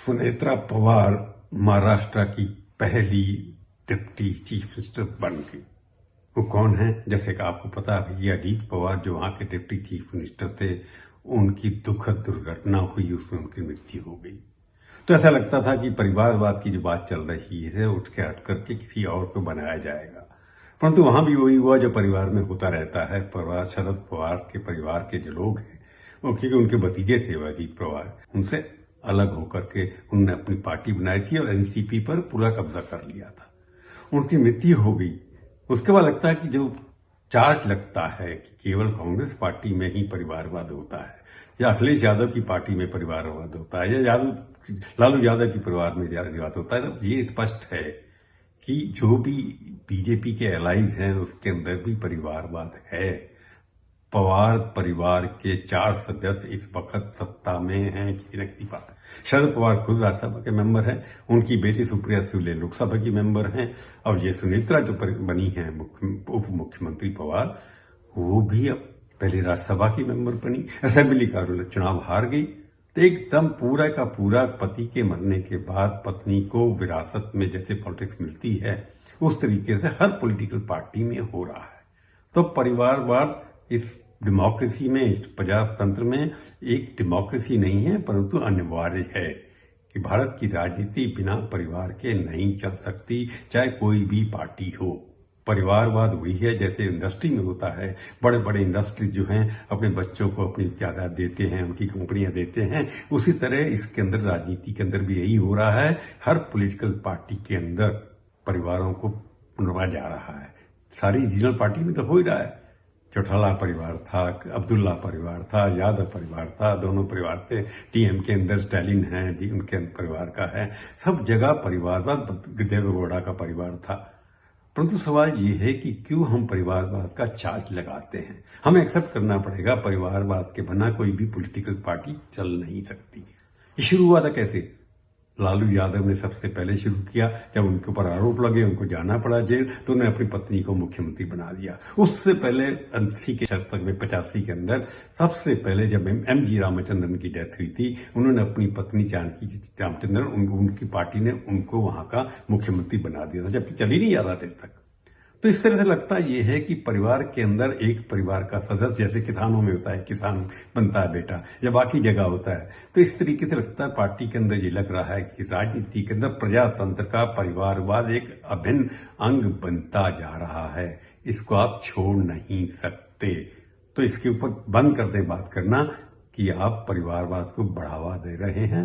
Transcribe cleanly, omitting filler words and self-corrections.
सुनेत्रा पवार महाराष्ट्र की पहली deputy chief minister बन गई। वो कौन है? जैसे कि आपको पता है कि अजीत पवार जो वहां के डिप्टी चीफ मिनिस्टर थे, उनकी दुखद दुर्घटना हुई, उसमें उनकी मृत्यु हो गई। तो ऐसा लगता था कि परिवारवाद की जो बात चल रही है उठ के हट करके किसी और को बनाया जाएगा, परंतु वहां भी वही हुआ जो परिवार में होता रहता है। परिवार शरद पवार के परिवार के जो लोग हैं, क्योंकि उनके भतीजे थे वो अजीत पवार, उनसे अलग होकर के उन्होंने अपनी पार्टी बनाई थी और एनसीपी पर पूरा कब्जा कर लिया था। उनकी मृत्यु हो गई। उसके बाद लगता है कि जो चार्ज लगता है कि केवल कांग्रेस पार्टी में ही परिवारवाद होता है या अखिलेश यादव की पार्टी में परिवारवाद होता है या लालू यादव की परिवार में परिवारवाद होता है, तो ये स्पष्ट है कि जो भी बीजेपी के एलाइज हैं उसके अंदर भी परिवारवाद है। पवार परिवार के 4 सदस्य इस वक्त सत्ता में हैं किसी न किसी पार्टी। शरद पवार खुद राज्यसभा के मेंबर हैं, उनकी बेटी सुप्रिया सुले लोकसभा की मेंबर हैं, और ये सुनेत्रा जो बनी है उप मुख्यमंत्री पवार, वो भी अब पहले राज्यसभा की मेंबर बनी, असेंबली का चुनाव हार गई। तो एकदम पूरा का पूरा पति के मरने के बाद पत्नी को विरासत में जैसे पॉलिटिक्स मिलती है उस तरीके से हर पॉलिटिकल पार्टी में हो रहा है। तो परिवारवाद इस डेमोक्रेसी में, इस प्रजातंत्र में एक डेमोक्रेसी नहीं है, परंतु अनिवार्य है कि भारत की राजनीति बिना परिवार के नहीं चल सकती, चाहे कोई भी पार्टी हो। परिवारवाद वही है जैसे इंडस्ट्री में होता है। बड़े बड़े इंडस्ट्री जो हैं अपने बच्चों को अपनी जायदाद देते हैं, उनकी कंपनियां देते हैं, उसी तरह इसके अंदर राजनीति के अंदर भी यही हो रहा है। हर पॉलिटिकल पार्टी के अंदर परिवारों को पुनर्वा जा रहा है। सारी रीजनल पार्टी में तो हो ही रहा है। चौटाला परिवार था, अब्दुल्ला परिवार था, यादव परिवार था, दोनों परिवार थे। टीएम के अंदर स्टालिन है, उनके परिवार का है, सब जगह परिवारवाद देवेगौड़ा का परिवार था। परंतु सवाल ये है कि क्यों हम परिवारवाद का चार्ज लगाते हैं? हमें एक्सेप्ट करना पड़ेगा परिवारवाद के बिना कोई भी पॉलिटिकल पार्टी चल नहीं सकती। ये शुरू हुआ था कैसे? लालू यादव ने सबसे पहले शुरू किया। जब उनके ऊपर आरोप लगे, उनको जाना पड़ा जेल, तो उन्होंने अपनी पत्नी को मुख्यमंत्री बना दिया। उससे पहले 80 के दशक में 85 के अंदर सबसे पहले जब एमजी रामचंद्रन की डेथ हुई थी, उन्होंने अपनी पत्नी जानकी रामचंद्रन, उनकी पार्टी ने उनको वहां का मुख्यमंत्री बना दिया था, जबकि चल ही नहीं आ रहा देर तक। तो इस तरह से लगता ये है कि परिवार के अंदर एक परिवार का सदस्य, जैसे किसानों में होता है, किसान बनता है बेटा, या बाकी जगह होता है, तो इस तरीके से लगता है पार्टी के अंदर ये लग रहा है कि राजनीति के अंदर प्रजातंत्र का परिवारवाद एक अभिन्न अंग बनता जा रहा है। इसको आप छोड़ नहीं सकते। तो इसके ऊपर बंद कर दे बात करना कि आप परिवारवाद को बढ़ावा दे रहे हैं।